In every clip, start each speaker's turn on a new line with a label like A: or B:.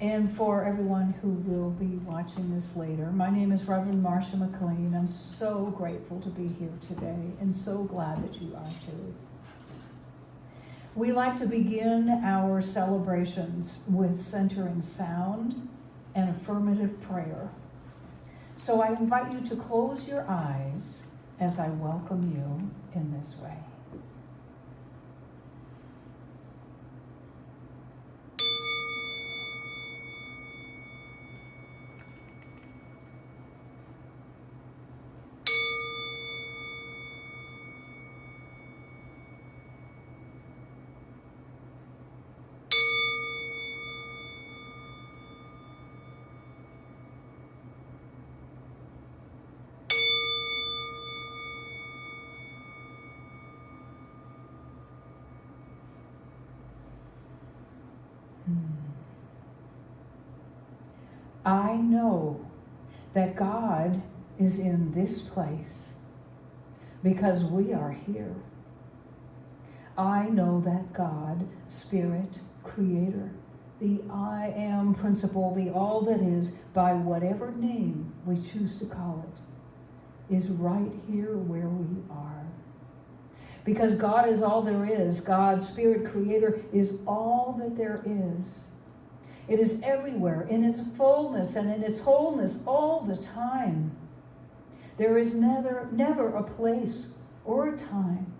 A: And for everyone who will be watching this later, my name is Reverend Marcia McLean. I'm so grateful to be here today and so glad that you are too. We like to begin our celebrations with centering sound and affirmative prayer. So I invite you to close your eyes as I welcome you in this way. I know that God is in this place because we are here. I know that God, Spirit, Creator, the I Am Principle, the all that is, by whatever name we choose to call it, is right here where we are. Because God is all there is, God, Spirit, Creator, is all that there is. It is everywhere, in its fullness and in its wholeness all the time. There is never a place or a time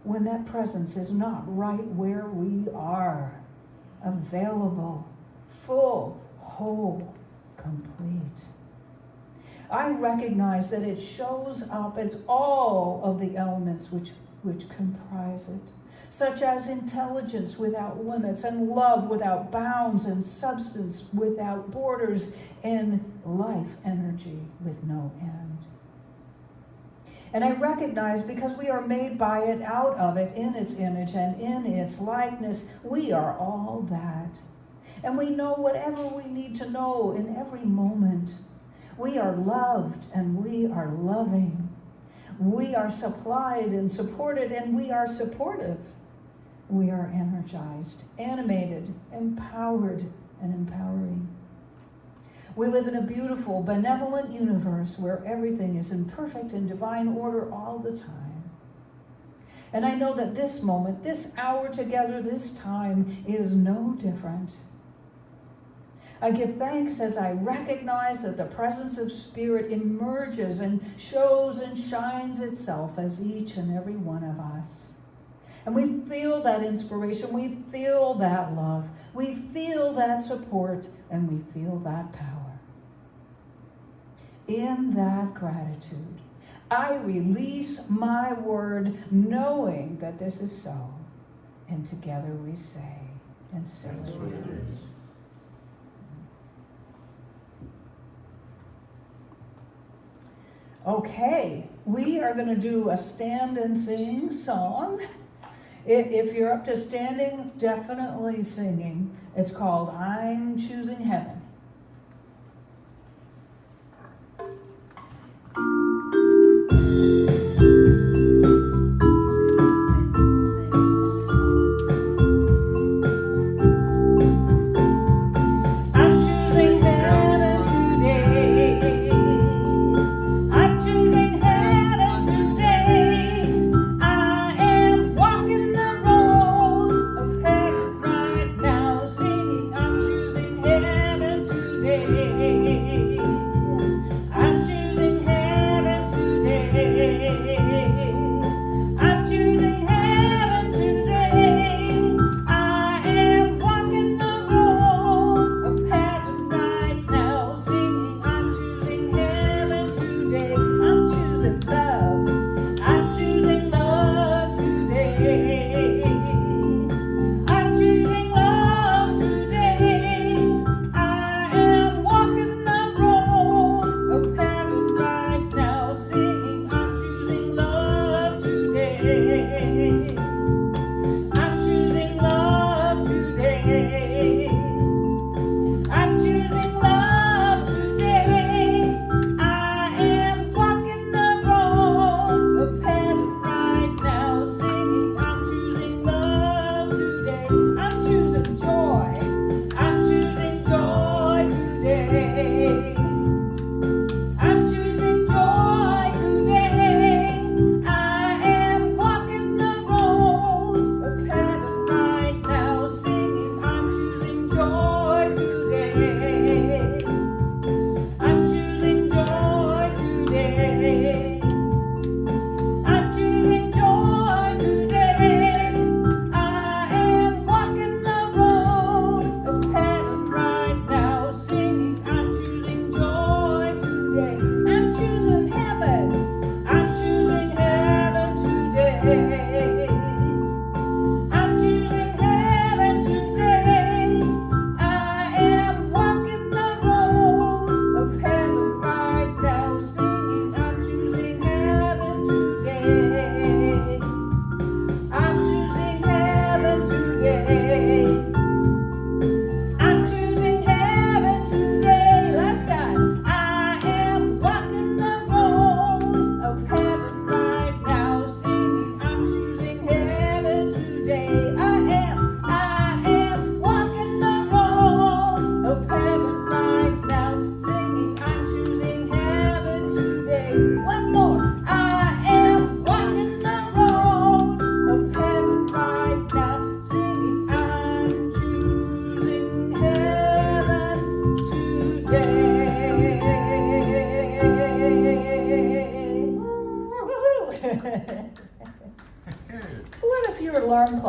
A: when that presence is not right where we are, available, full, whole, complete. I recognize that it shows up as all of the elements which comprise it, such as intelligence without limits, and love without bounds, and substance without borders, and life energy with no end. And I recognize, because we are made by it, out of it, in its image and in its likeness, we are all that. And we know whatever we need to know in every moment. We are loved and we are loving. We are supplied and supported, and we are supportive. We are energized, animated, empowered, and empowering. We live in a beautiful, benevolent universe where everything is in perfect and divine order all the time. And I know that this moment, this hour together, this time is no different. I give thanks as I recognize that the presence of Spirit emerges and shows and shines itself as each and every one of us. And we feel that inspiration, we feel that love, we feel that support, and we feel that power. In that gratitude, I release my word knowing that this is so. And together we say, and so it is. Okay, we are going to do a stand and sing song. If you're up to standing, definitely singing. It's called I'm Choosing Heaven.
B: Heaven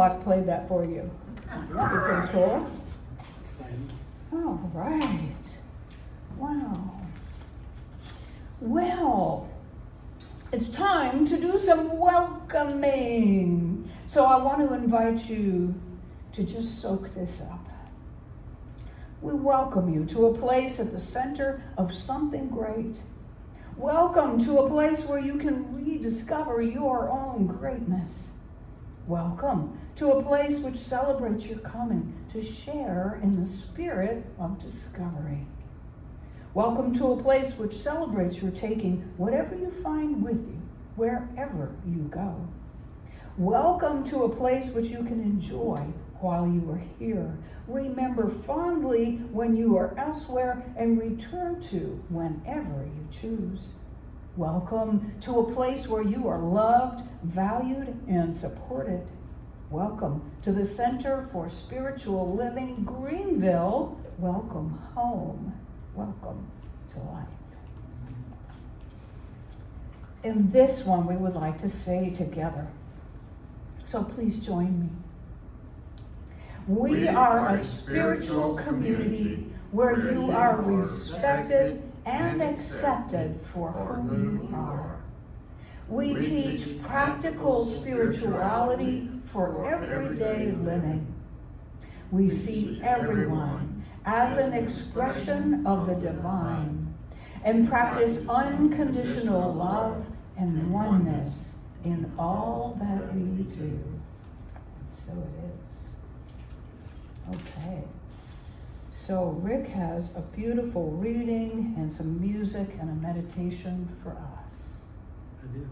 A: Spock played that for you. That'd be pretty cool. All right. Wow. Well, it's time to do some welcoming. So I want to invite you to just soak this up. We welcome you to a place at the center of something great. Welcome to a place where you can rediscover your own greatness. Welcome to a place which celebrates your coming to share in the spirit of discovery. Welcome to a place which celebrates your taking whatever you find with you, wherever you go. Welcome to a place which you can enjoy while you are here. Remember fondly when you are elsewhere and return to whenever you choose. Welcome to a place where you are loved, valued, and supported. Welcome to the Center for Spiritual Living, Greenville. Welcome home. Welcome to life. In this one, we would like to say together, so please join me. We are a spiritual community where you are respected and accepted for who you are. We teach practical spirituality for everyday living. We see everyone as an expression of the divine and practice unconditional love and oneness in all that we do. And so it is. Okay. So Rick has a beautiful reading and some music and a meditation for us.
B: I do.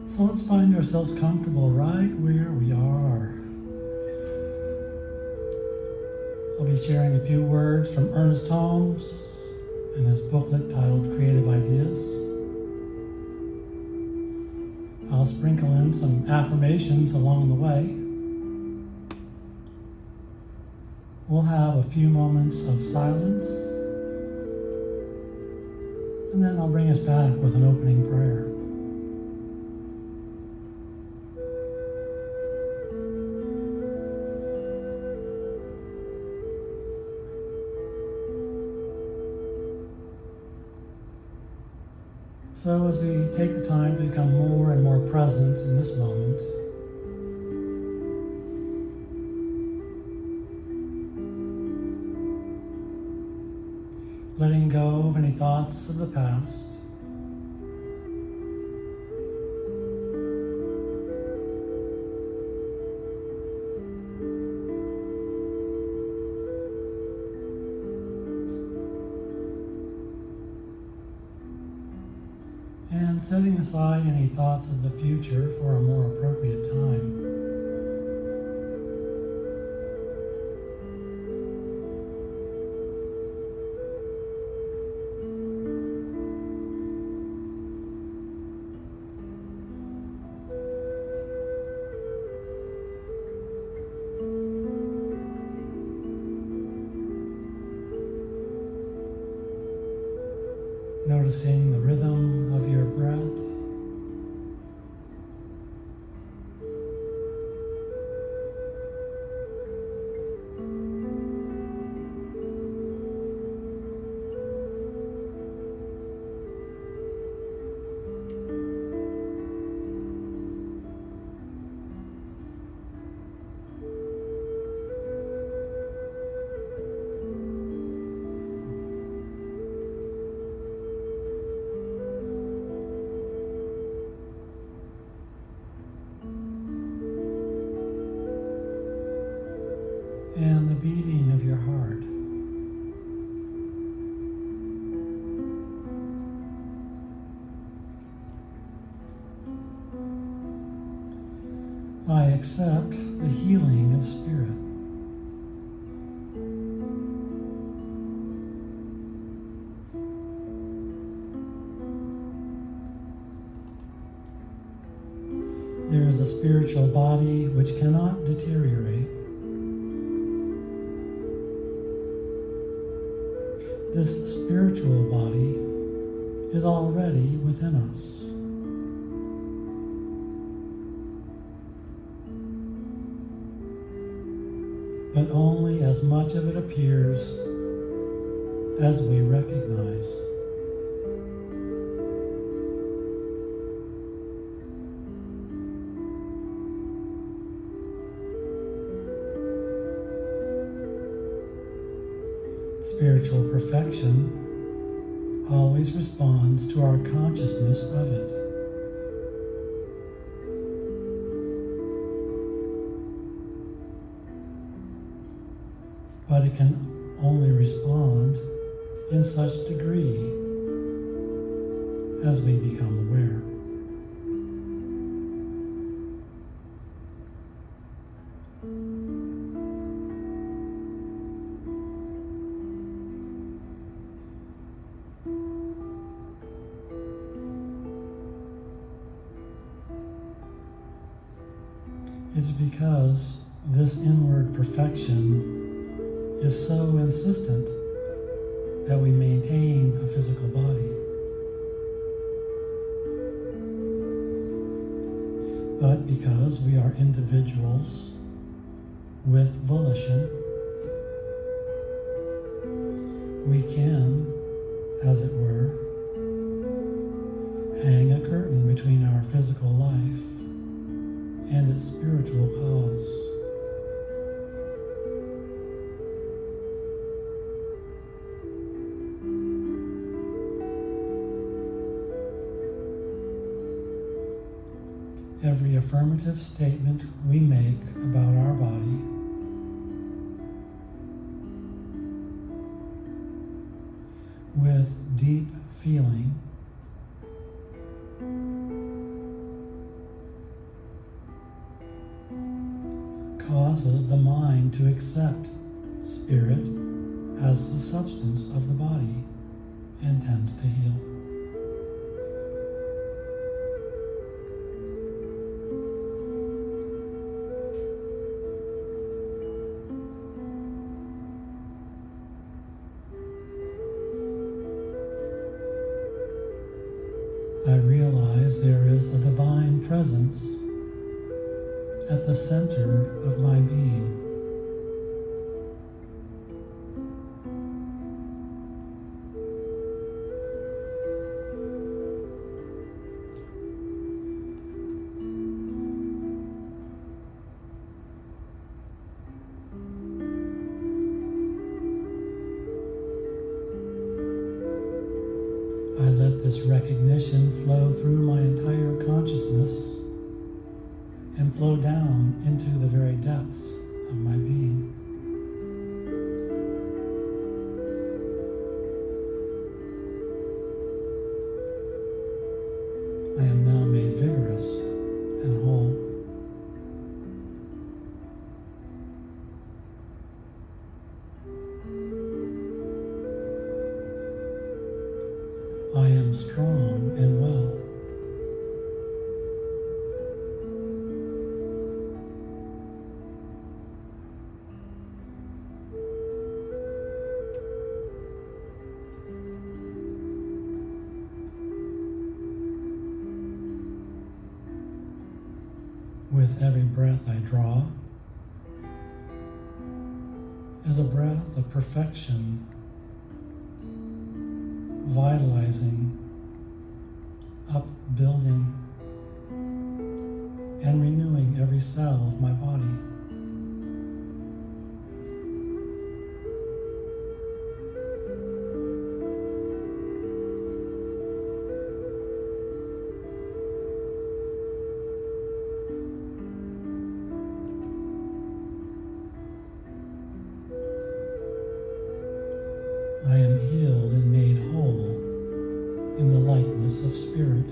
B: So let's find ourselves comfortable right where we are. I'll be sharing a few words from Ernest Holmes in his booklet titled Creative Ideas. I'll sprinkle in some affirmations along the way. We'll have a few moments of silence, and then I'll bring us back with an opening prayer. So as we take the time to become more and more present in this moment, letting go of any thoughts of the past, and setting aside any thoughts of the future for a more appropriate time. Noticing the rhythm of your breath. And the beating of your heart. I accept the healing of spirit. There is a spiritual body which cannot deteriorate. this spiritual body is already within us. But only as much of it appears as we recognize. Spiritual perfection always responds to our consciousness of it. But it can only respond in such degree as we become aware. It's because this inward perfection is so insistent that we maintain a physical body. But because we are individuals with volition, we can, as it were, hang a curtain between our physical life and its spiritual cause. Every affirmative statement we make about our body with deep feeling causes the mind to accept spirit as the substance of the body and tends to heal. I realize there is a divine presence at the center of my being. I let this recognition flow through my entire consciousness and flow down into the very depths of my being. I am now made vigorous and whole. I am strong and well. With every breath I draw is a breath of perfection, vitalizing, upbuilding, and renewing every cell of my body. I am healed and made whole in the likeness of spirit.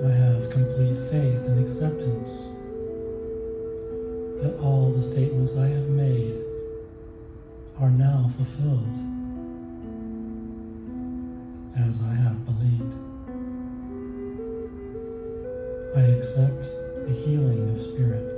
B: I have complete faith and acceptance that all the statements I have made are now fulfilled, as I have believed. I accept the healing of spirit.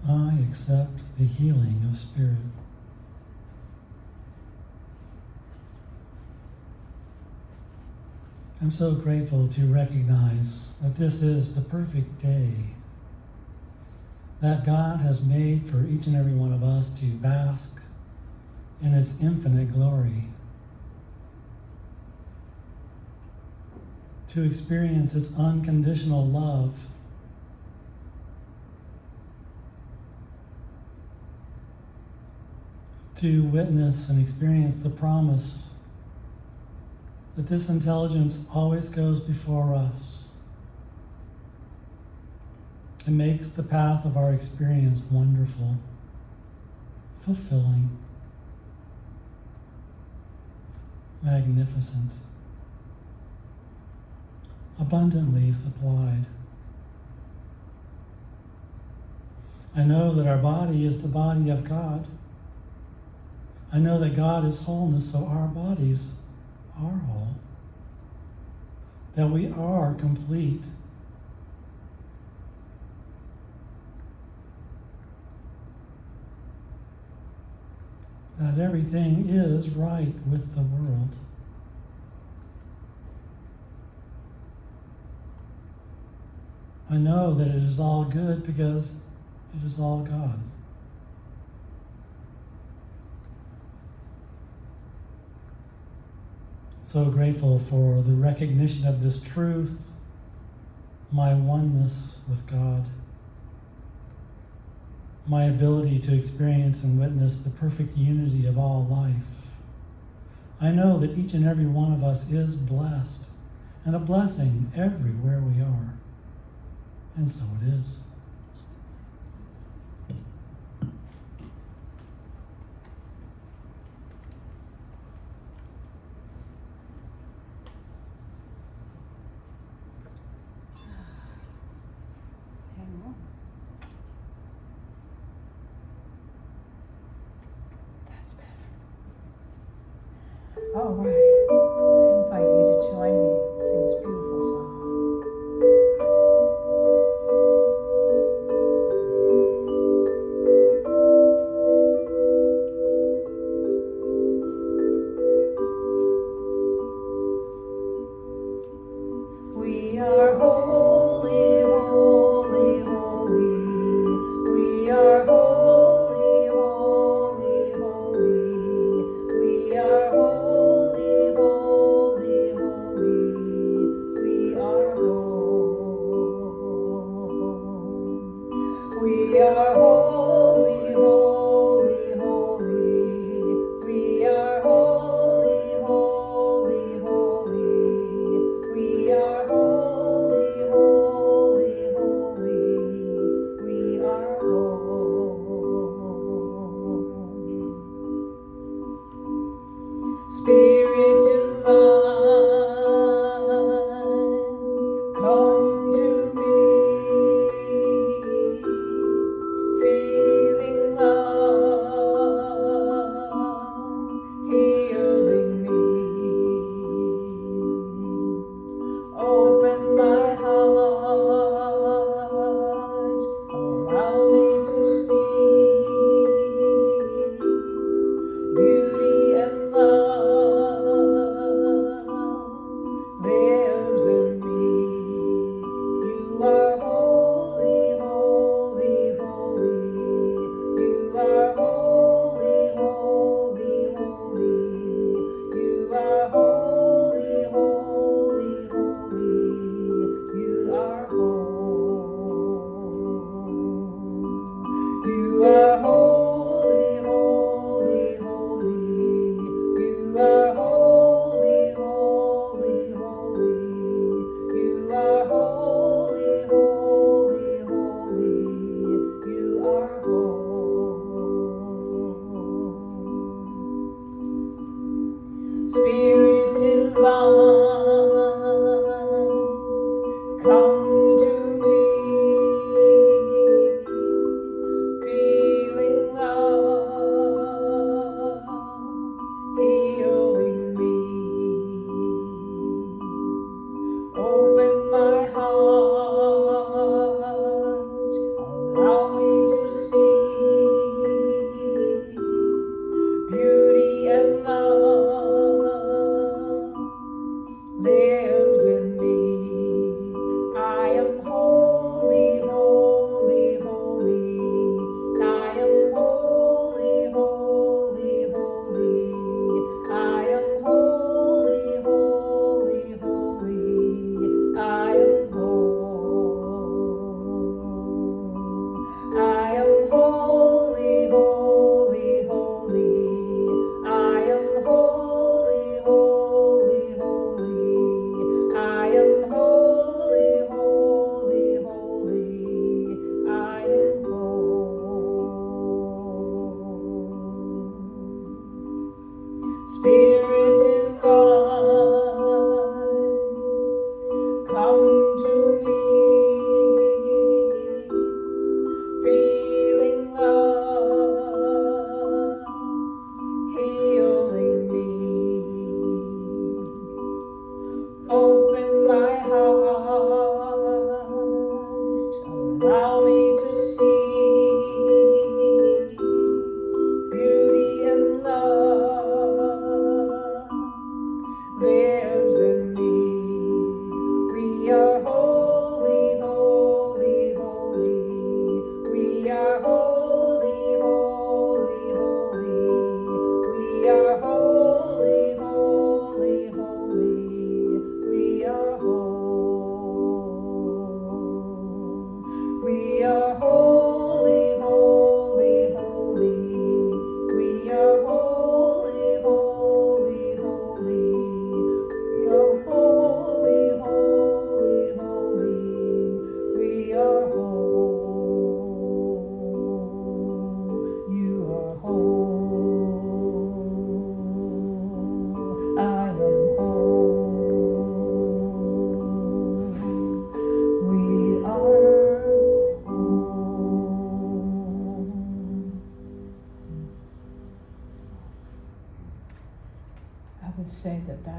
B: I accept the healing of spirit. I'm so grateful to recognize that this is the perfect day that God has made for each and every one of us to bask in its infinite glory, to experience its unconditional love, to witness and experience the promise that this intelligence always goes before us and makes the path of our experience wonderful, fulfilling, magnificent, abundantly supplied. I know that our body is the body of God. I know that God is wholeness, so our bodies are whole. That we are complete. That everything is right with the world. I know that it is all good because it is all God. So grateful for the recognition of this truth, my oneness with God, my ability to experience and witness the perfect unity of all life. I know that each and every one of us is blessed and a blessing everywhere we are. And so it is.
A: Hang on. That's better. All right. I invite you to join me sing this beautiful song. We are holy, holy, holy. We are holy, holy, holy. We are holy, holy, holy. We are holy. We are holy, holy, holy. We are holy, holy, holy. We are holy,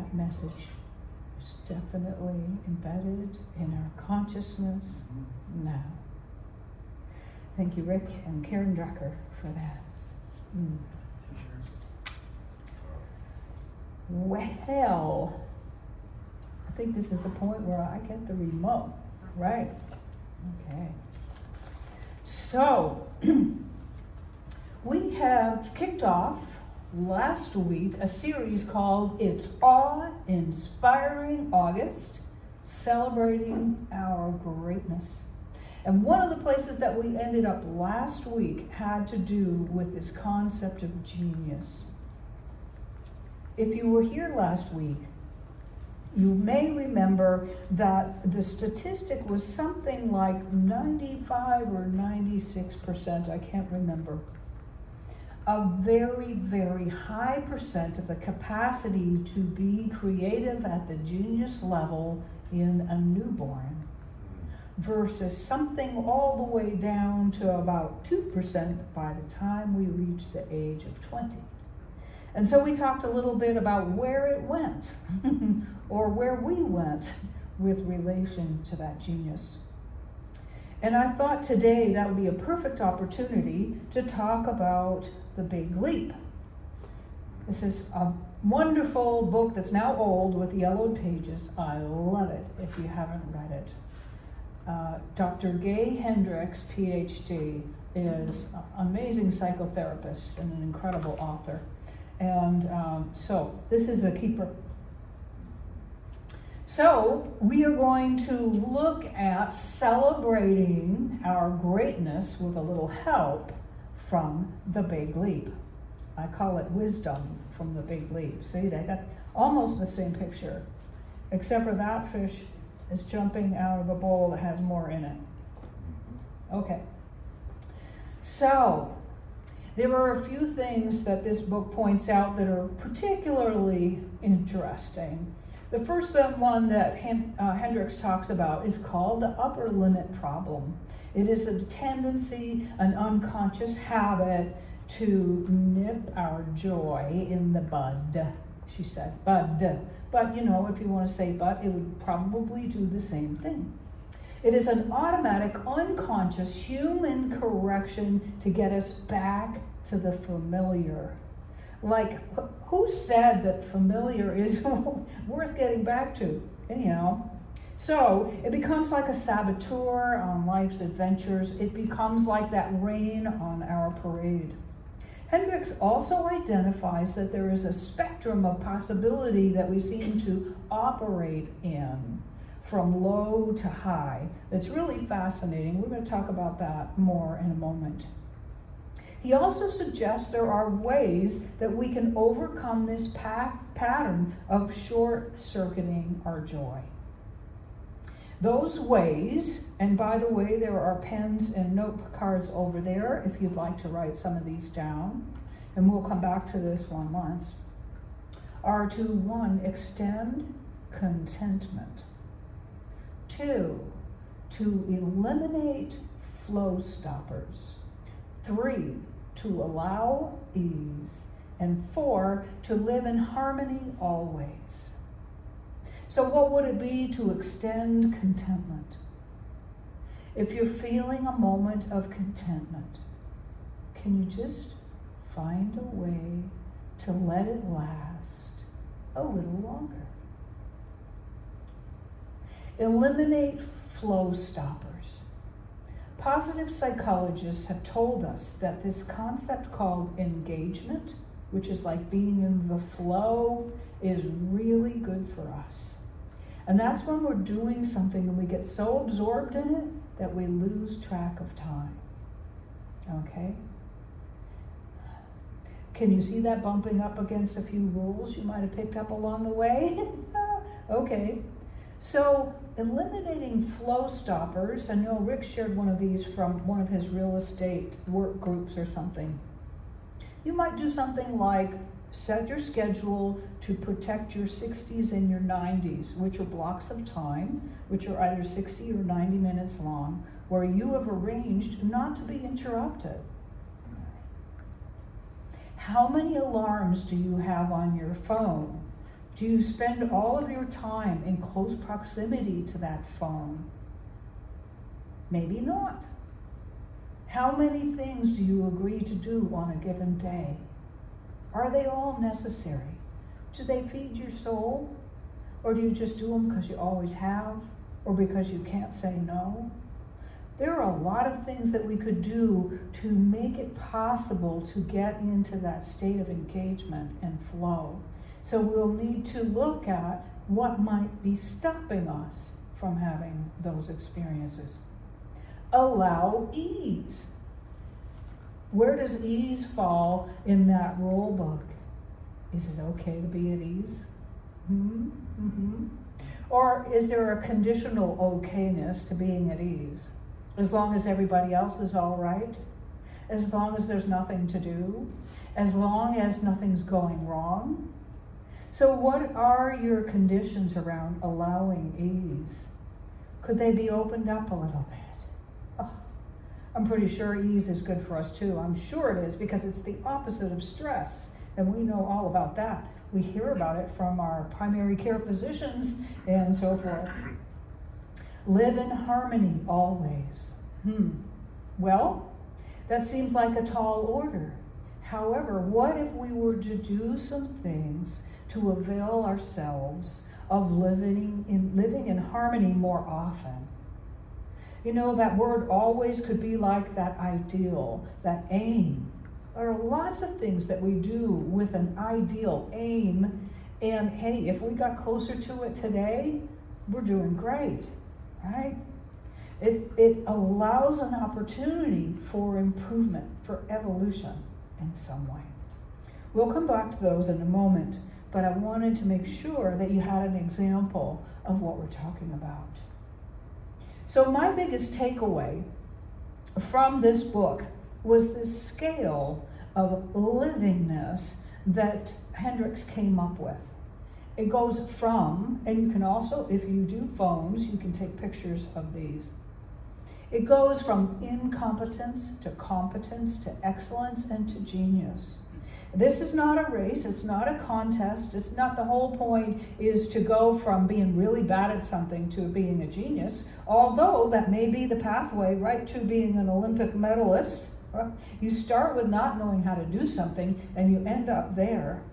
A: that message is definitely embedded in our consciousness now. Thank you, Rick and Karen Drucker, for that. Well, I think this is the point where I get the remote, right? Okay. So, we have kicked off last week a series called It's Awe-Inspiring August, Celebrating Our Greatness. And one of the places that we ended up last week had to do with this concept of genius. If you were here last week, you may remember that the statistic was something like 95 or 96%, I can't remember. A very, very high percent of the capacity to be creative at the genius level in a newborn versus something all the way down to about 2% by the time we reach the age of 20. And so we talked a little bit about where it went, or where we went with relation to that genius. And I thought today that would be a perfect opportunity to talk about The Big Leap. This is a wonderful book that's now old with yellowed pages. I love it if you haven't read it. Dr. Gay Hendricks, PhD, is an amazing psychotherapist and an incredible author. And so this is a keeper. So we are going to look at celebrating our greatness with a little help from The Big Leap. I call it wisdom from The Big Leap. See, they got almost the same picture, except for that fish is jumping out of a bowl that has more in it. Okay. So, there are a few things that this book points out that are particularly interesting. The first one that Hendricks talks about is called the upper limit problem. It is a tendency, an unconscious habit to nip our joy in the bud, she said, bud. But, if you want to say but, it would probably do the same thing. It is an automatic, unconscious human correction to get us back to the familiar. Like, who said that familiar is worth getting back to? Anyhow. So, it becomes like a saboteur on life's adventures. It becomes like that rain on our parade. Hendricks also identifies that there is a spectrum of possibility that we seem to operate in, from low to high. That's really fascinating. We're going to talk about that more in a moment. He also suggests there are ways that we can overcome this pattern of short-circuiting our joy. Those ways, and by the way, there are pens and note cards over there if you'd like to write some of these down, and we'll come back to this one once, are to 1, extend contentment. 2, to eliminate flow stoppers. 3, to allow ease. And 4, to live in harmony always. So what would it be to extend contentment? If you're feeling a moment of contentment, can you just find a way to let it last a little longer? Eliminate flow stoppers. Positive psychologists have told us that this concept called engagement, which is like being in the flow, is really good for us. And that's when we're doing something and we get so absorbed in it that we lose track of time. Okay? Can you see that bumping up against a few rules you might have picked up along the way? Okay. So, eliminating flow stoppers, I know Rick shared one of these from one of his real estate work groups or something. You might do something like set your schedule to protect your 60s and your 90s, which are blocks of time, which are either 60 or 90 minutes long, where you have arranged not to be interrupted. How many alarms do you have on your phone Do you spend all of your time in close proximity to that phone? Maybe not. How many things do you agree to do on a given day? Are they all necessary? Do they feed your soul? Or do you just do them because you always have? Or because you can't say no? There are a lot of things that we could do to make it possible to get into that state of engagement and flow. So we'll need to look at what might be stopping us from having those experiences. Allow ease. Where does ease fall in that rule book? Is it okay to be at ease? Or is there a conditional okayness to being at ease? As long as everybody else is all right? As long as there's nothing to do? As long as nothing's going wrong? So what are your conditions around allowing ease? Could they be opened up a little bit? Oh, I'm pretty sure ease is good for us too. I'm sure it is, because it's the opposite of stress. And we know all about that. We hear about it from our primary care physicians and so forth. Live in harmony always. Well, that seems like a tall order. However, what if we were to do some things to avail ourselves of living in harmony more often? You know, that word always could be like that ideal, that aim. There are lots of things that we do with an ideal aim, and hey, if we got closer to it today, we're doing great, right? It allows an opportunity for improvement, for evolution in some way. We'll come back to those in a moment, but I wanted to make sure that you had an example of what we're talking about. So my biggest takeaway from this book was this scale of livingness that Hendricks came up with. It goes from, and you can also, if you do phones, you can take pictures of these. It goes from incompetence to competence to excellence and to genius. This is not a race, it's not a contest, it's not, the whole point is to go from being really bad at something to being a genius, although that may be the pathway right to being an Olympic medalist. You start with not knowing how to do something and you end up there.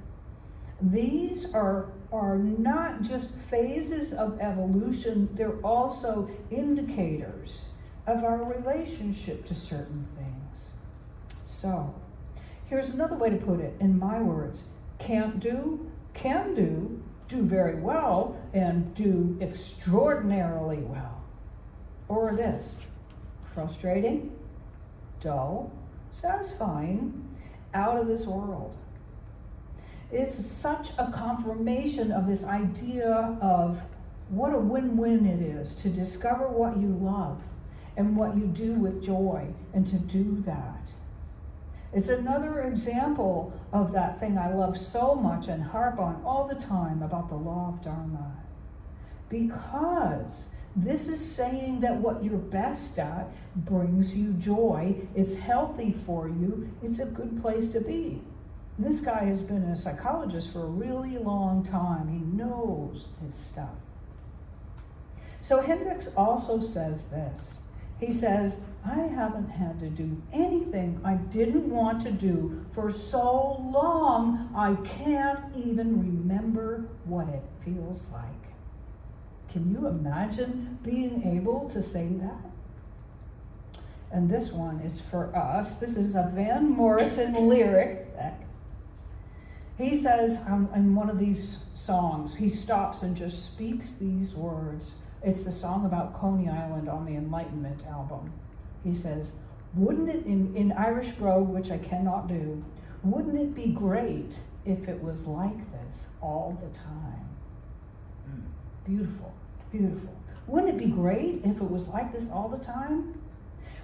A: These are not just phases of evolution, they're also indicators of our relationship to certain things. So, here's another way to put it in my words. Can't do, can do very well, and do extraordinarily well. Or this, frustrating, dull, satisfying, out of this world. It's such a confirmation of this idea of what a win-win it is to discover what you love and what you do with joy, and to do that. It's another example of that thing I love so much and harp on all the time about the law of Dharma. Because this is saying that what you're best at brings you joy, it's healthy for you, it's a good place to be. And this guy has been a psychologist for a really long time. He knows his stuff. So Hendricks also says this. He says, I haven't had to do anything I didn't want to do for so long, I can't even remember what it feels like. Can you imagine being able to say that? And this one is for us. This is a Van Morrison lyric. He says in one of these songs, he stops and just speaks these words. It's the song about Coney Island on the Enlightenment album. He says, wouldn't it, in Irish brogue, which I cannot do, wouldn't it be great if it was like this all the time? Beautiful, beautiful. Wouldn't it be great if it was like this all the time?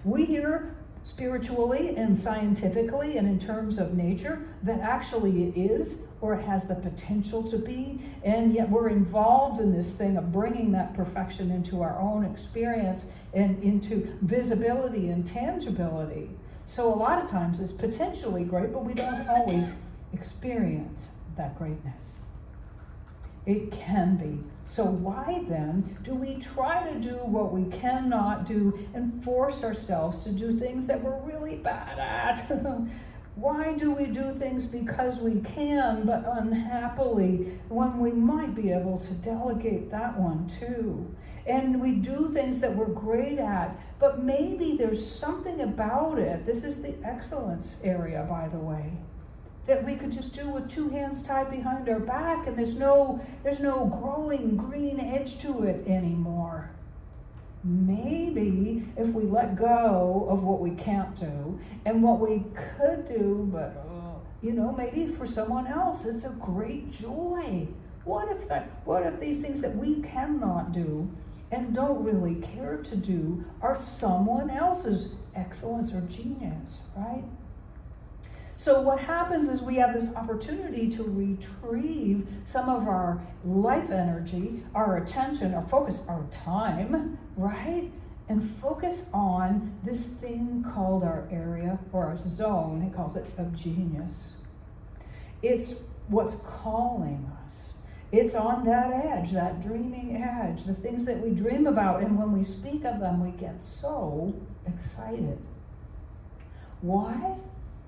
A: We hear spiritually and scientifically and in terms of nature that actually it is, or it has the potential to be, and yet we're involved in this thing of bringing that perfection into our own experience and into visibility and tangibility. So a lot of times it's potentially great, but we don't always experience that greatness. It can be. So why then do we try to do what we cannot do and force ourselves to do things that we're really bad at? Why do we do things because we can, but unhappily, when we might be able to delegate that one too? And we do things that we're great at, but maybe there's something about it. This is the excellence area, by the way, that we could just do with two hands tied behind our back, and there's no growing green edge to it anymore. Maybe if we let go of what we can't do and what we could do, but maybe for someone else it's a great joy. What if these things that we cannot do and don't really care to do are someone else's excellence or genius, right? So what happens is we have this opportunity to retrieve some of our life energy, our attention, our focus, our time, right? And focus on this thing called our area or our zone, he calls it, of genius. It's what's calling us. It's on that edge, that dreaming edge, the things that we dream about, and when we speak of them, we get so excited. Why?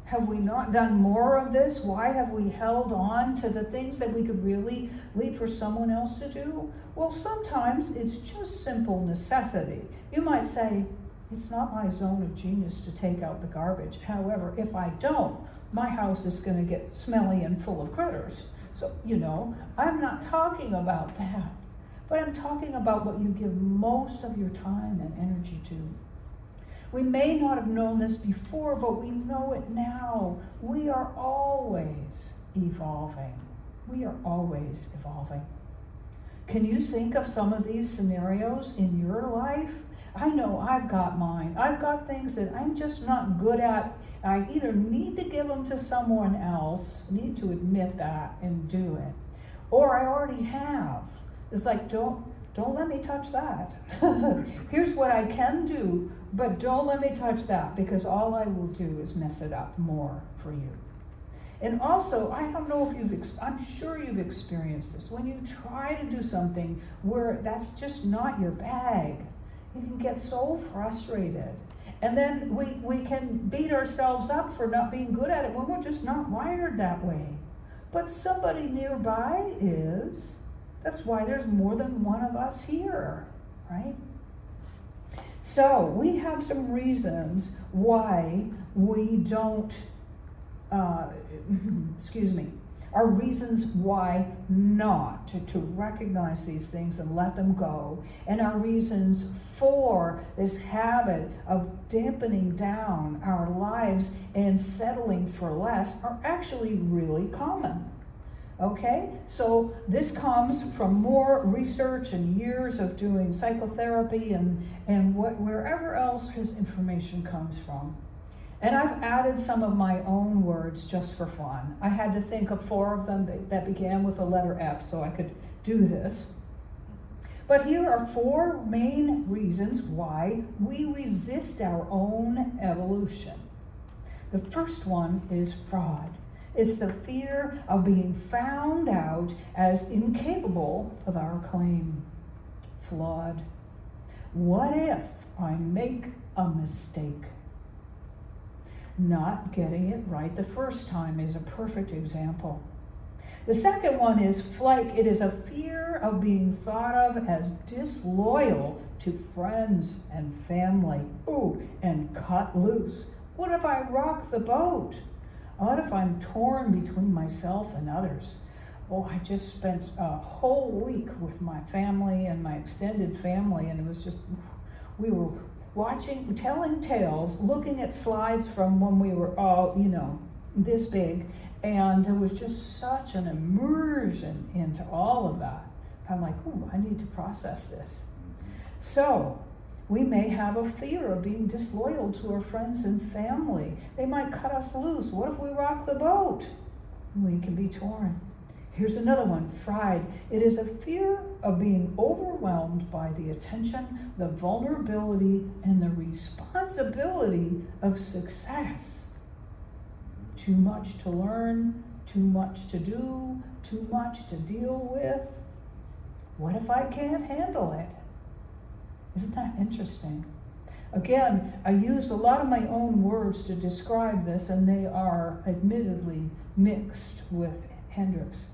A: Have we not done more of this? Why have we held on to the things that we could really leave for someone else to do? Well, sometimes it's just simple necessity. You might say, it's not my zone of genius to take out the garbage. However, if I don't, my house is going to get smelly and full of critters. So, I'm not talking about that. But I'm talking about what you give most of your time and energy to. We may not have known this before, but we know it now. We are always evolving. We are always evolving. Can you think of some of these scenarios in your life? I know I've got mine. I've got things that I'm just not good at. I either need to give them to someone else, need to admit that and do it, or I already have. It's like, don't let me touch that. Here's what I can do, but don't let me touch that, because all I will do is mess it up more for you. And also, I don't know if I'm sure you've experienced this. When you try to do something where that's just not your bag, you can get so frustrated. And then we can beat ourselves up for not being good at it when we're just not wired that way. But somebody nearby is. That's why there's more than one of us here, right? So we have some reasons why we don't, our reasons why not to recognize these things and let them go, and our reasons for this habit of dampening down our lives and settling for less are actually really common. Okay, so this comes from more research and years of doing psychotherapy and wherever else his information comes from. And I've added some of my own words just for fun. I had to think of 4 of them that began with the letter F so I could do this. But here are 4 main reasons why we resist our own evolution. The first one is fraud. It's the fear of being found out as incapable of our claim. Flawed. What if I make a mistake? Not getting it right the first time is a perfect example. The second one is flake. It is a fear of being thought of as disloyal to friends and family. Ooh, and cut loose. What if I rock the boat? What if I'm torn between myself and others? Oh, I just spent a whole week with my family and my extended family, and it was just, we were telling tales, looking at slides from when we were all, this big, and there was just such an immersion into all of that. I'm like, ooh, I need to process this. So, we may have a fear of being disloyal to our friends and family. They might cut us loose. What if we rock the boat? We can be torn. Here's another one, fried. It is a fear of being overwhelmed by the attention, the vulnerability, and the responsibility of success. Too much to learn, too much to do, too much to deal with. What if I can't handle it? Isn't that interesting? Again, I used a lot of my own words to describe this, and they are admittedly mixed with Hendricks.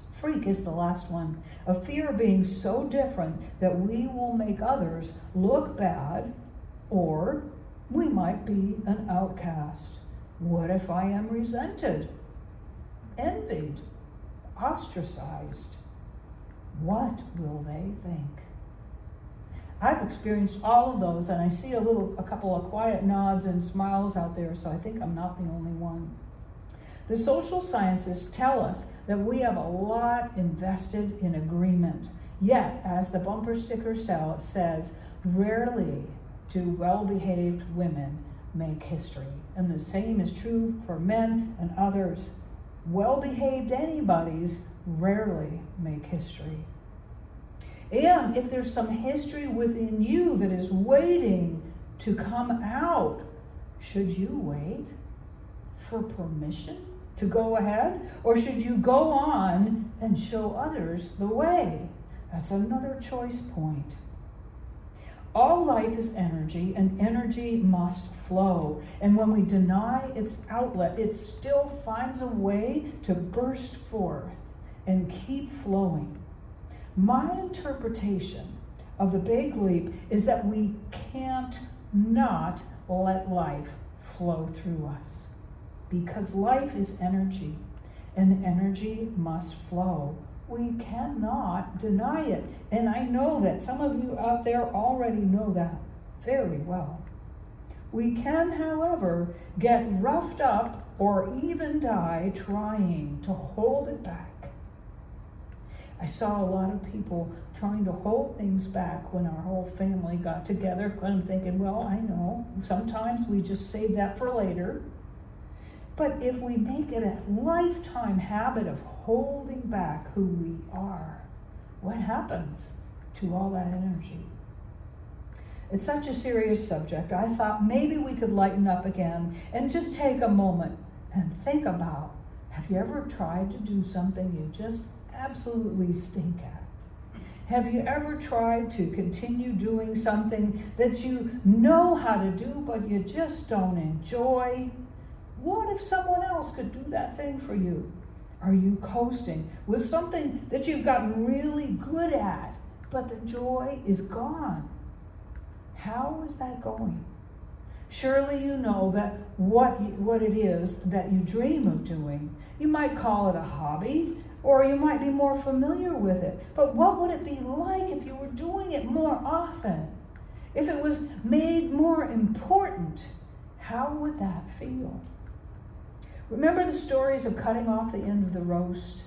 A: Freak is the last one. A fear of being so different that we will make others look bad, or we might be an outcast. What if I am resented, envied, ostracized? What will they think? I've experienced all of those, and I see a couple of quiet nods and smiles out there, so I think I'm not the only one. The social sciences tell us that we have a lot invested in agreement. Yet, as the bumper sticker says, rarely do well-behaved women make history. And the same is true for men and others. Well-behaved anybodies rarely make history. And if there's some history within you that is waiting to come out, should you wait for permission to go ahead? Or should you go on and show others the way? That's another choice point. All life is energy, and energy must flow. And when we deny its outlet, it still finds a way to burst forth and keep flowing. My interpretation of the big leap is that we can't not let life flow through us, because life is energy, and energy must flow. We cannot deny it. And I know that some of you out there already know that very well. We can, however, get roughed up or even die trying to hold it back. I saw a lot of people trying to hold things back when our whole family got together. I'm thinking, well, I know, sometimes we just save that for later. But if we make it a lifetime habit of holding back who we are, what happens to all that energy? It's such a serious subject. I thought maybe we could lighten up again and just take a moment and think about, have you ever tried to do something you just absolutely stink at? Have you ever tried to continue doing something that you know how to do, but you just don't enjoy? What if someone else could do that thing for you? Are you coasting with something that you've gotten really good at, but the joy is gone? How is that going? Surely you know that what it is that you dream of doing. You might call it a hobby, or you might be more familiar with it. But what would it be like if you were doing it more often? If it was made more important, how would that feel? Remember the stories of cutting off the end of the roast?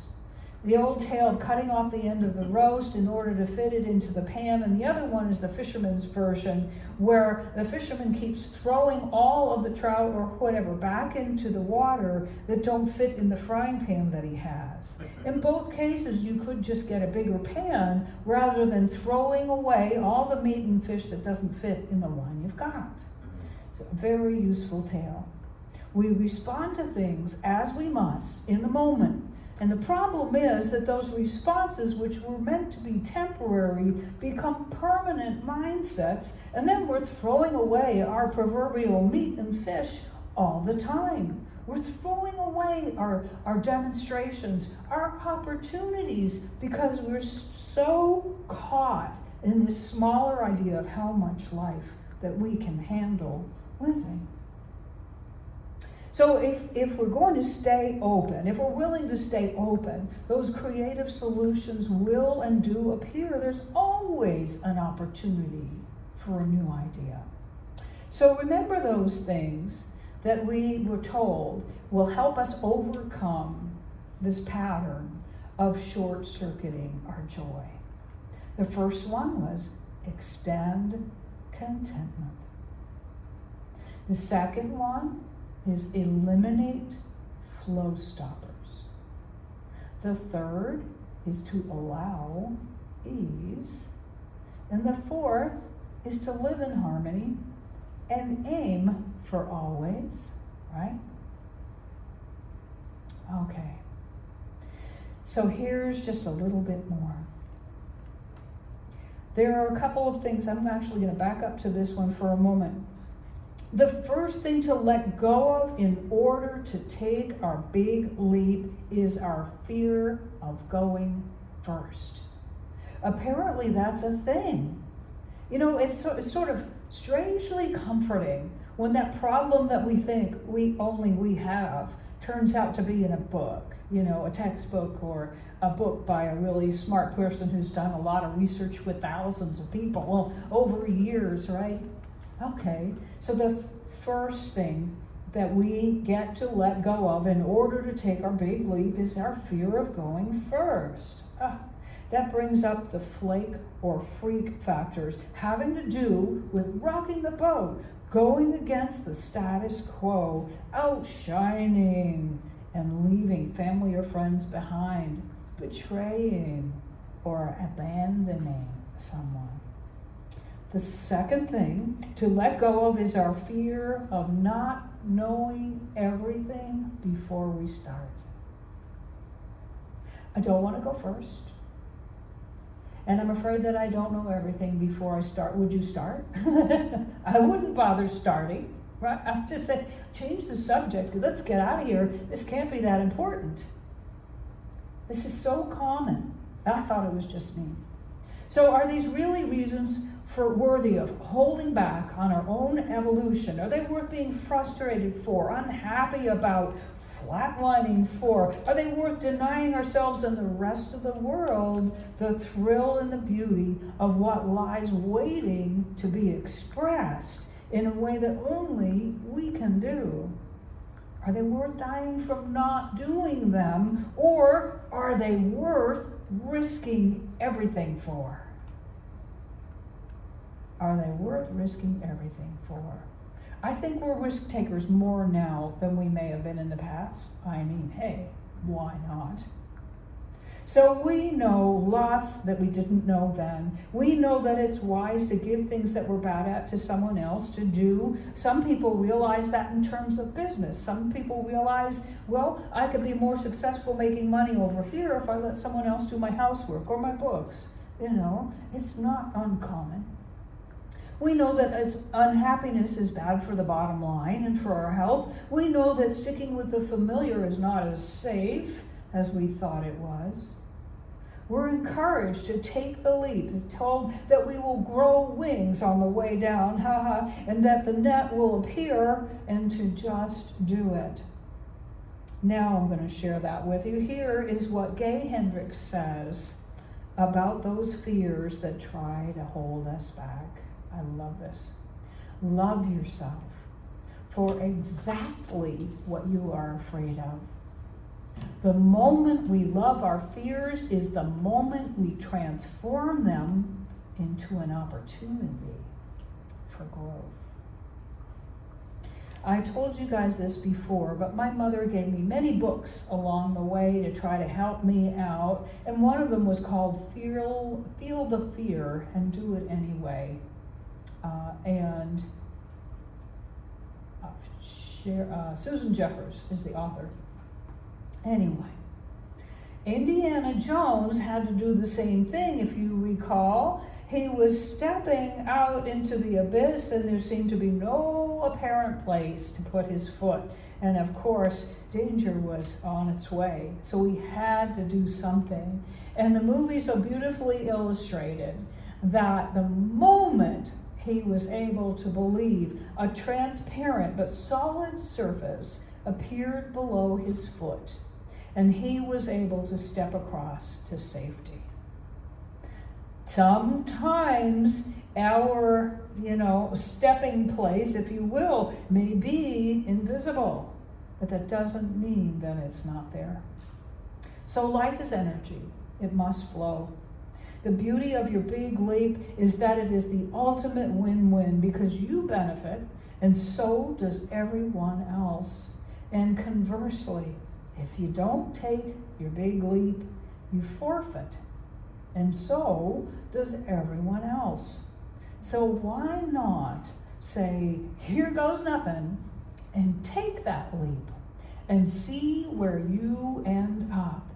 A: The old tale of cutting off the end of the roast in order to fit it into the pan, and the other one is the fisherman's version, where the fisherman keeps throwing all of the trout or whatever back into the water that don't fit in the frying pan that he has. In both cases, you could just get a bigger pan rather than throwing away all the meat and fish that doesn't fit in the one you've got. It's a very useful tale. We respond to things as we must in the moment. And the problem is that those responses, which were meant to be temporary, become permanent mindsets, and then we're throwing away our proverbial meat and fish all the time. We're throwing away our demonstrations, our opportunities, because we're so caught in this smaller idea of how much life that we can handle living. So if we're going to stay open, if we're willing to stay open, those creative solutions will and do appear. There's always an opportunity for a new idea. So remember those things that we were told will help us overcome this pattern of short-circuiting our joy. The first one was extend contentment. The second one is eliminate flow stoppers. The third is to allow ease. And the fourth is to live in harmony and aim for always, right? Okay. So here's just a little bit more. There are a couple of things. I'm actually going to back up to this one for a moment. The first thing to let go of in order to take our big leap is our fear of going first. Apparently that's a thing. You know, it's sort of strangely comforting when that problem that we think we have turns out to be in a book, you know, a textbook or a book by a really smart person who's done a lot of research with thousands of people over years, right? Okay, so the first thing that we get to let go of in order to take our big leap is our fear of going first. That brings up the flake or freak factors having to do with rocking the boat, going against the status quo, outshining and leaving family or friends behind, betraying or abandoning someone. The second thing to let go of is our fear of not knowing everything before we start. I don't want to go first. And I'm afraid that I don't know everything before I start. Would you start? I wouldn't bother starting, right? I'd just say, change the subject. Let's get out of here. This can't be that important. This is so common. I thought it was just me. So are these really reasons worthy of holding back on our own evolution? Are they worth being frustrated for, unhappy about, flatlining for? Are they worth denying ourselves and the rest of the world the thrill and the beauty of what lies waiting to be expressed in a way that only we can do? Are they worth dying from not doing them, or are they worth risking everything for? Are they worth risking everything for? I think we're risk takers more now than we may have been in the past. I mean, hey, why not? So we know lots that we didn't know then. We know that it's wise to give things that we're bad at to someone else to do. Some people realize that in terms of business. Some people realize, well, I could be more successful making money over here if I let someone else do my housework or my books. You know, it's not uncommon. We know that unhappiness is bad for the bottom line and for our health. We know that sticking with the familiar is not as safe as we thought it was. We're encouraged to take the leap, told that we will grow wings on the way down, and that the net will appear, and to just do it. Now I'm going to share that with you. Here is what Gay Hendricks says about those fears that try to hold us back. I love this. Love yourself for exactly what you are afraid of. The moment we love our fears is the moment we transform them into an opportunity for growth. I told you guys this before, but my mother gave me many books along the way to try to help me out, and one of them was called Feel the Fear and Do It Anyway. Susan Jeffers is the author. Anyway, Indiana Jones had to do the same thing, if you recall. He was stepping out into the abyss, and there seemed to be no apparent place to put his foot. And of course, danger was on its way. So he had to do something. And the movie so beautifully illustrated that the moment he was able to believe, a transparent but solid surface appeared below his foot, and he was able to step across to safety. Sometimes our, stepping place, if you will, may be invisible, but that doesn't mean that it's not there. So life is energy. It must flow. The beauty of your big leap is that it is the ultimate win-win, because you benefit and so does everyone else. And conversely, if you don't take your big leap, you forfeit, and so does everyone else. So why not say, here goes nothing, and take that leap and see where you end up?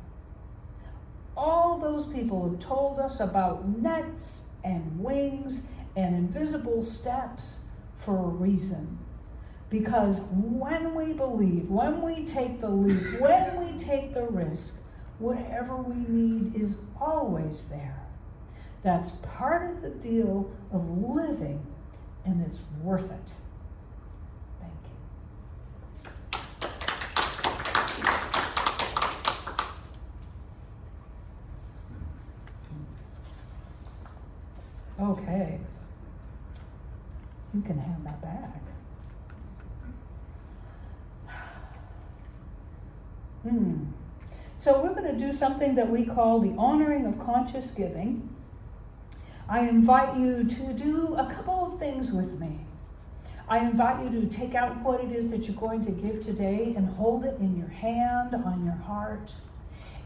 A: All those people have told us about nets and wings and invisible steps for a reason. Because when we believe, when we take the leap, when we take the risk, whatever we need is always there. That's part of the deal of living, and it's worth it. Thank you. Okay. You can have that back. So we're going to do something that we call the honoring of conscious giving. I invite you to do a couple of things with me. I invite you to take out what it is that you're going to give today and hold it in your hand, on your heart.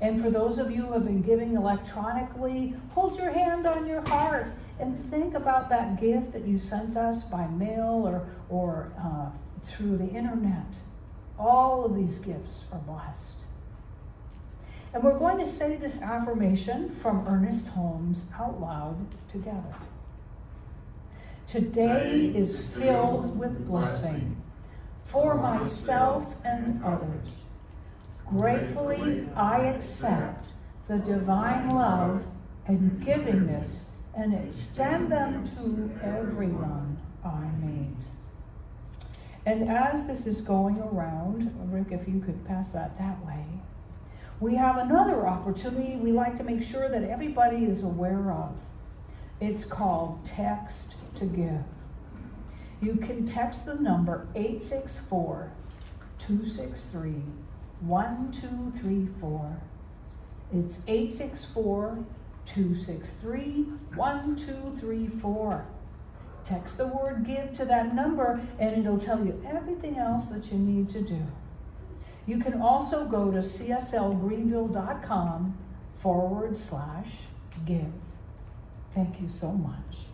A: And for those of you who have been giving electronically, hold your hand on your heart and think about that gift that you sent us by mail or through the internet. All of these gifts are blessed. And we're going to say this affirmation from Ernest Holmes out loud together. Today is filled with blessing for myself and others. Gratefully I accept the divine love and givingness and extend them to everyone I meet. And as this is going around, Rick, if you could pass that way, we have another opportunity we like to make sure that everybody is aware of. It's called Text to Give. You can text the number 864-263-1234. It's 864-263-1234. Text the word give to that number and it'll tell you everything else that you need to do. You can also go to cslgreenville.com/give. Thank you so much.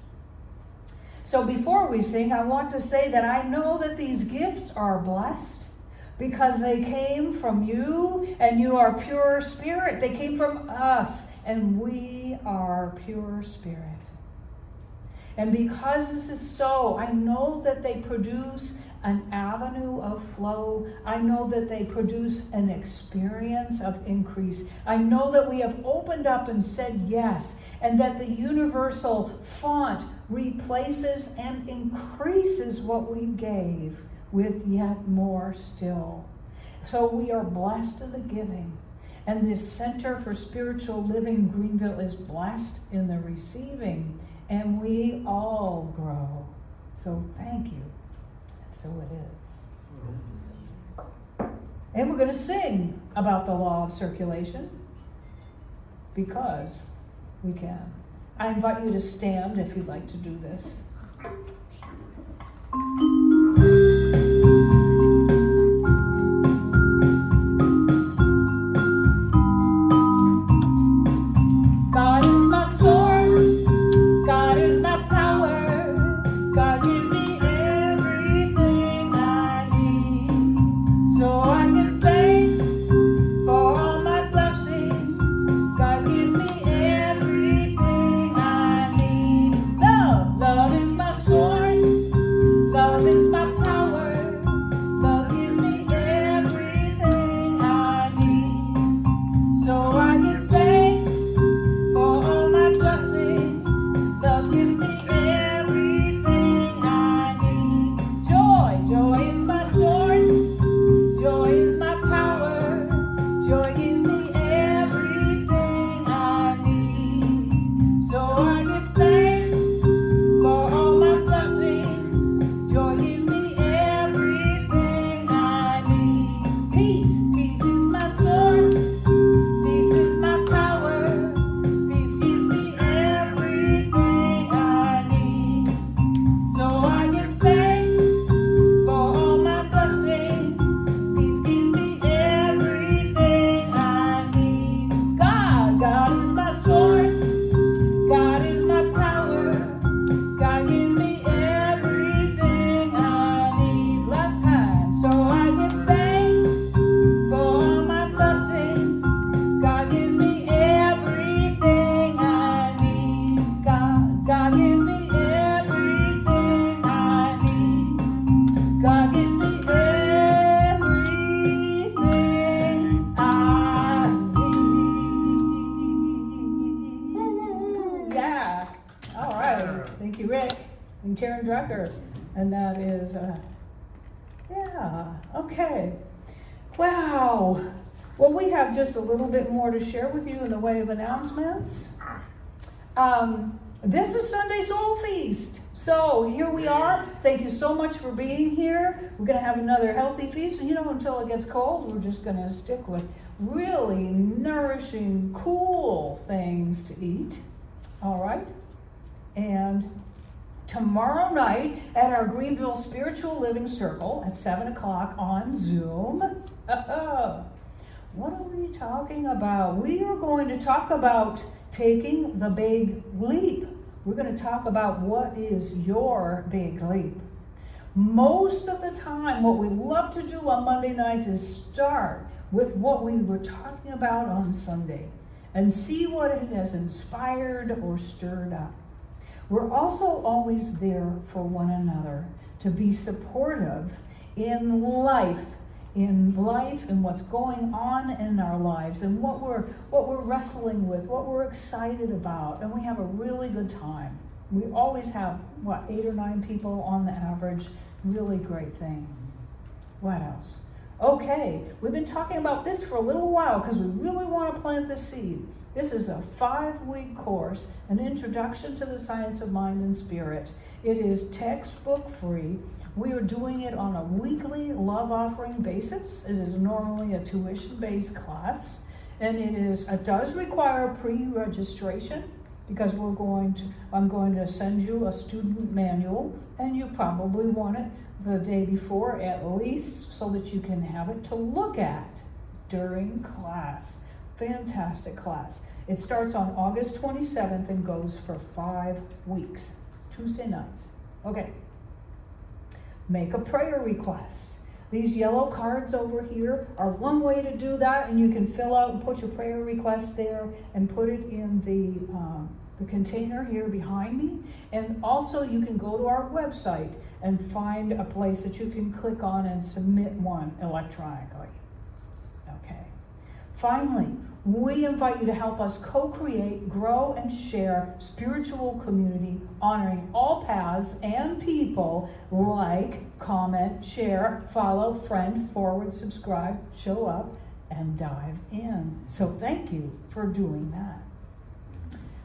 A: So before we sing, I want to say that I know that these gifts are blessed because they came from you and you are pure spirit. They came from us and we are pure spirit. And because this is so, I know that they produce an avenue of flow. I know that they produce an experience of increase. I know that we have opened up and said yes, and that the universal font replaces and increases what we gave with yet more still. So we are blessed in the giving. And this Center for Spiritual Living Greenville is blessed in the receiving. And we all grow. So thank you. And so it is. And we're going to sing about the law of circulation because we can. I invite you to stand if you'd like to do this. Love Thank you, Rick and Karen Drucker. And that is, okay. Wow. Well, we have just a little bit more to share with you in the way of announcements. This is Sunday Soul Feast. So here we are. Thank you so much for being here. We're going to have another healthy feast. And until it gets cold, we're just going to stick with really nourishing, cool things to eat. All right? And tomorrow night at our Greenville Spiritual Living Circle at 7 o'clock on Zoom. What are we talking about? We are going to talk about taking the big leap. We're going to talk about what is your big leap. Most of the time, what we love to do on Monday nights is start with what we were talking about on Sunday and see what it has inspired or stirred up. We're also always there for one another to be supportive in life and what's going on in our lives and what we're wrestling with, what we're excited about, and we have a really good time. We always have 8 or 9 people on the average. Really great thing. What else? Okay, we've been talking about this for a little while because we really want to plant the seed. This is a 5-week course, an introduction to the science of mind and spirit. It is textbook free. We are doing it on a weekly love offering basis. It is normally a tuition-based class, and it does require pre-registration because I'm going to send you a student manual, and you probably want it the day before at least so that you can have it to look at during class. Fantastic class. It starts on August 27th and goes for 5 weeks, Tuesday nights. Okay. Make a prayer request. These yellow cards over here are one way to do that, and you can fill out and put your prayer request there and put it in the container here behind me. And also you can go to our website and find a place that you can click on and submit one electronically. Okay. Finally, we invite you to help us co-create, grow, and share spiritual community, honoring all paths and people. Like, comment, share, follow, friend, forward, subscribe, show up, and dive in. So thank you for doing that.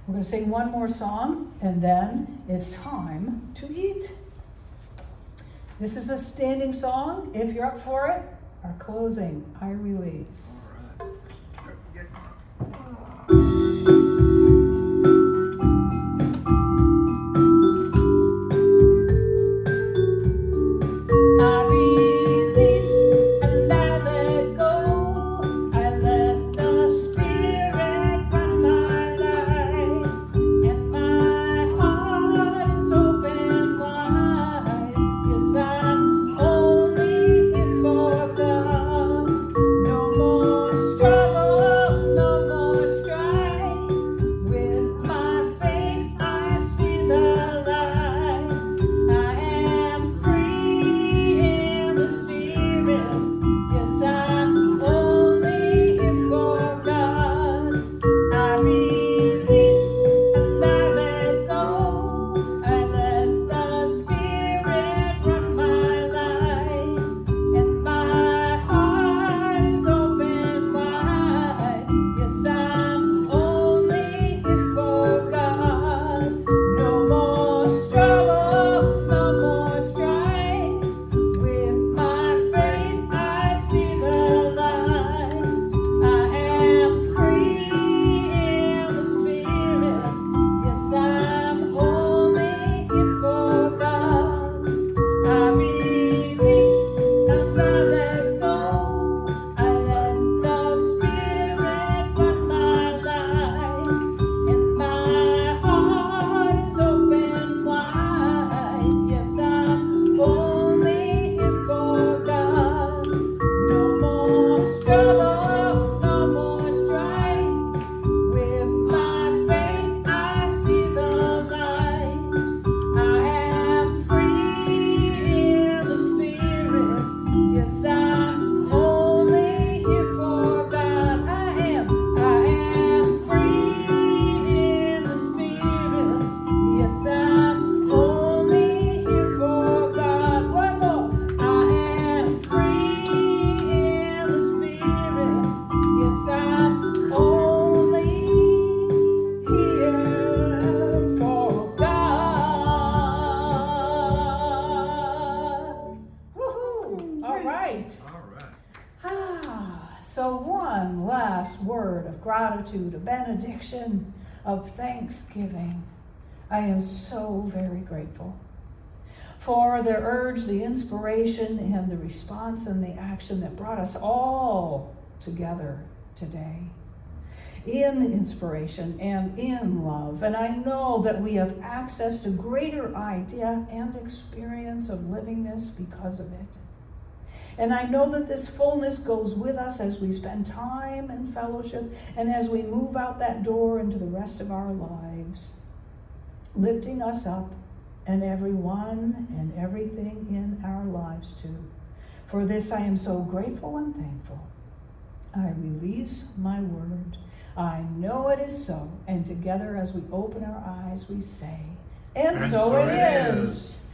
A: We're going to sing one more song, and then it's time to eat. This is a standing song. If you're up for it, our closing, I release. Only here for God, no more. word of gratitude, a benediction, of thanksgiving. I am so very grateful for the urge, the inspiration, and the response and the action that brought us all together today in inspiration and in love. And I know that we have access to greater idea and experience of livingness because of it. And I know that this fullness goes with us as we spend time in fellowship and as we move out that door into the rest of our lives, lifting us up and everyone and everything in our lives too. For this I am so grateful and thankful. I release my word. I know it is so. And together as we open our eyes, we say, and so it is.